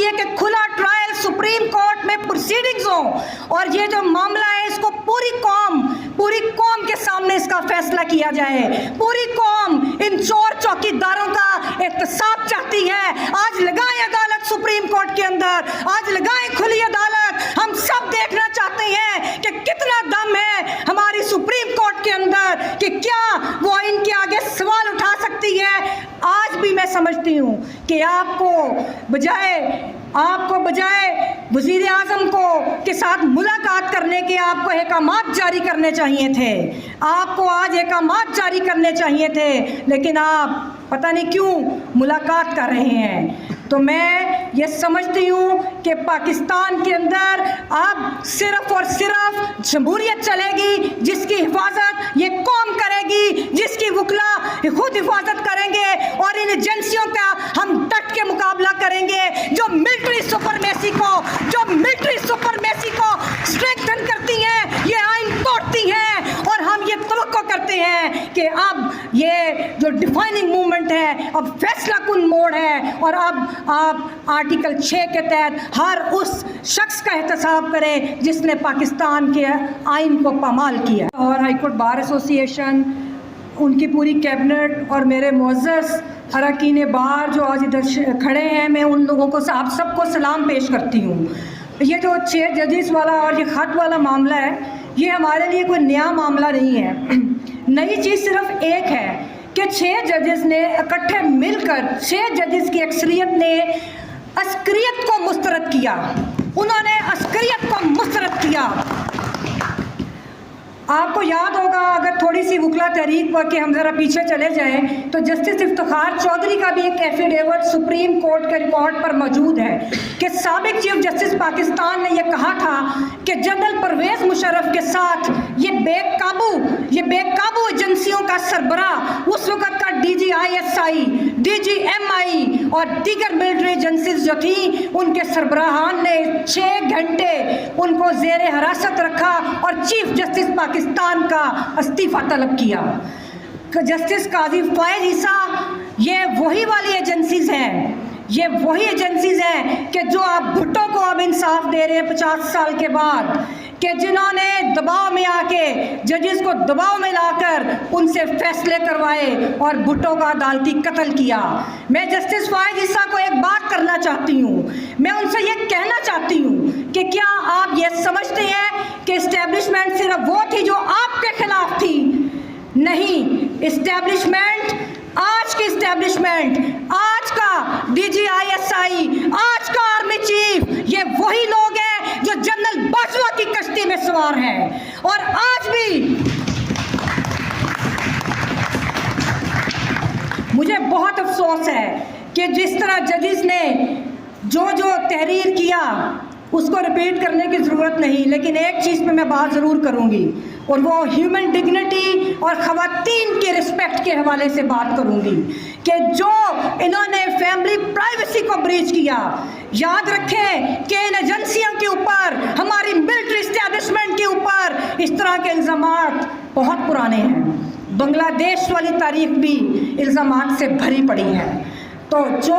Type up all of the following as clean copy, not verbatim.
ہے کہ کھلا ٹرائل سپریم کورٹ میں پروسیڈنگز ہوں اور یہ جو معاملہ ہے اس کو پوری قوم کے سامنے اس کا فیصلہ کیا جائے. پوری قوم ان چور چوکیداروں کا احتساب چاہتی ہے. آج لگائیں عدالت سپریم کورٹ کے اندر, آج لگائیں کھلی عدالت. ہم سب دیکھنا چاہتے ہیں کہ کتنا دم ہے ہماری سپریم کورٹ کے اندر, کہ کیا وہ ان کے آگے سوال اٹھا سکتی ہے. آج بھی میں سمجھتی ہوں کہ آپ کو بجائے وزیر اعظم کے ساتھ ملاقات کرنے کے آپ کو احکامات جاری کرنے چاہیے تھے. آپ کو آج احکامات جاری کرنے چاہیے تھے, لیکن آپ پتہ نہیں کیوں ملاقات کر رہے ہیں. تو میں یہ سمجھتی ہوں کہ پاکستان کے اندر اب صرف اور صرف جمہوریت چلے گی جس کی حفاظت یہ قوم کرے گی, جس کی وکلا خود حفاظت کریں گے, اور ان ایجنسیوں کا ہم ڈٹ کے مقابلہ کریں گے جو ملٹری سپرمیسی کو اسٹرینتھن کرتی ہیں, یہ آئین توڑتی ہیں. اور ہم یہ توقع کرتے ہیں کہ اب یہ جو ڈیفائننگ موومنٹ ہے اب فیصلہ کن موڑ ہے, اور اب آپ آرٹیکل 6 کے تحت ہر اس شخص کا احتساب کریں جس نے پاکستان کے آئین کو پامال کیا. اور ہائی کورٹ بار ایسوسی ایشن, ان کی پوری کیبنٹ اور میرے معزز اراکین بار جو آج ادھر کھڑے ہیں, میں ان لوگوں کو آپ سب کو سلام پیش کرتی ہوں. یہ جو 6 ججز والا اور یہ خط والا معاملہ ہے, یہ ہمارے لیے کوئی نیا معاملہ نہیں ہے. نئی چیز صرف ایک ہے کہ 6 ججز نے اکٹھے مل کر 6 ججز کی اکثریت نے عسکریت کو مسترد کیا. انہوں نے عسکریت کو مسترد کیا. آپ کو یاد ہوگا, اگر تھوڑی سی وکلا تحریک پر کہ ہم ذرا پیچھے چلے جائیں, تو جسٹس افتخار چودھری کا بھی ایک ایفیڈیوٹ سپریم کورٹ کے ریکارڈ پر موجود ہے کہ سابق چیف جسٹس پاکستان نے یہ کہا تھا کہ جنرل پرویز مشرف کے ساتھ یہ بے قابو ایجنسیوں کا سربراہ اس وقت کا DGISI, DGMI اور دیگر ملٹری ایجنسیز جو تھیں, ان کے سربراہان نے 6 گھنٹے ان کو زیر حراست رکھا اور چیف جسٹس پاکستان کا استعفیٰ طلب کیا. جسٹس قاضی فائز عیسیٰ, یہ وہی ایجنسیز ہیں کہ جو آپ بھٹو کو اب انصاف دے رہے ہیں 50 سال کے بعد, کہ جنہوں نے دباؤ میں آ کے ججز کو دباؤ میں لا کر ان سے فیصلے کروائے اور بھٹو کا عدالتی قتل کیا. میں جسٹس فائز عیسیٰ کو ایک بات کرنا چاہتی ہوں, میں ان سے یہ کہنا چاہتی ہوں کہ کیا آپ یہ سمجھتے ہیں کہ اسٹیبلشمنٹ صرف وہ تھی جو آپ کے خلاف تھی؟ نہیں, اسٹیبلشمنٹ, آج کی اسٹیبلشمنٹ, آج کا DGISI, آج کا آرمی چیف, یہ وہی لوگ ہیں جو جنرل باجوہ کی کشتی میں سوار ہیں. اور آج بھی مجھے بہت افسوس ہے کہ جس طرح ججز نے جو تحریر کیا اس کو ریپیٹ کرنے کی ضرورت نہیں, لیکن ایک چیز پہ میں بات ضرور کروں گی, اور وہ ہیومن ڈگنیٹی اور خواتین کے رسپیکٹ کے حوالے سے بات کروں گی کہ جو انہوں نے فیملی پرائیویسی کو بریچ کیا. یاد رکھیں کہ ان ایجنسیوں کے اوپر, ہماری ملٹری اسٹیبلشمنٹ کے اوپر اس طرح کے الزامات بہت پرانے ہیں. بنگلہ دیش والی تاریخ بھی الزامات سے بھری پڑی ہے. تو جو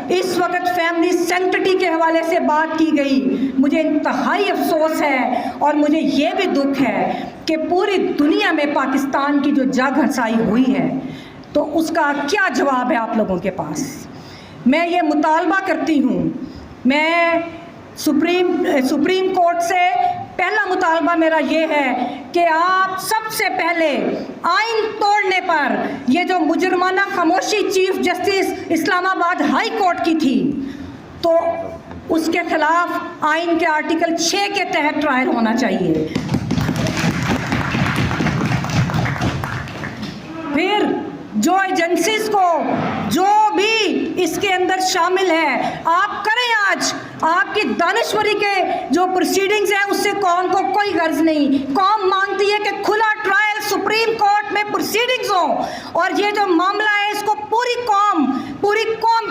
اس وقت فیملی سینکٹی کے حوالے سے بات کی گئی, مجھے انتہائی افسوس ہے اور مجھے یہ بھی دکھ ہے کہ پوری دنیا میں پاکستان کی جو جگ ہنسائی ہوئی ہے, تو اس کا کیا جواب ہے آپ لوگوں کے پاس. میں یہ مطالبہ کرتی ہوں, میں سپریم کورٹ سے پہلا مطالبہ میرا یہ ہے کہ آپ سب سے پہلے آئین توڑنے پر یہ جو مجرمانہ خاموشی چیف جسٹس اسلام آباد ہائی کورٹ کی تھی, تو اس کے خلاف آئین کے آرٹیکل 6 کے تحت ٹرائل ہونا چاہیے. پھر جو ایجنسیز کو جو بھی اس کے اندر شامل ہے, آپ کریں. آج آپ کی دانشوری کے جو پروسیڈنگز ہیں اس سے قوم کو کوئی غرض نہیں. قوم مانگتی ہے کہ کھلا ٹرائل سپریم کورٹ میں پروسیڈنگز ہوں, اور یہ جو معاملہ ہے اس کو پوری قوم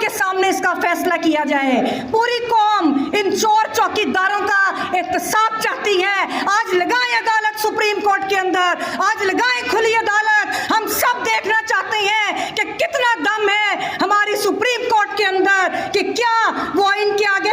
کے سامنے اس کا فیصلہ کیا جائے. پوری قوم ان چور چوکیداروں کا احتساب چاہتی ہے. آج لگائیں عدالت سپریم کورٹ کے اندر, آج لگائیں کھلی عدالت. ہم سب دیکھنا چاہتے ہیں کہ کتنا دم ہے ہماری سپریم کورٹ کے اندر, کہ کیا وہ ان کے آگے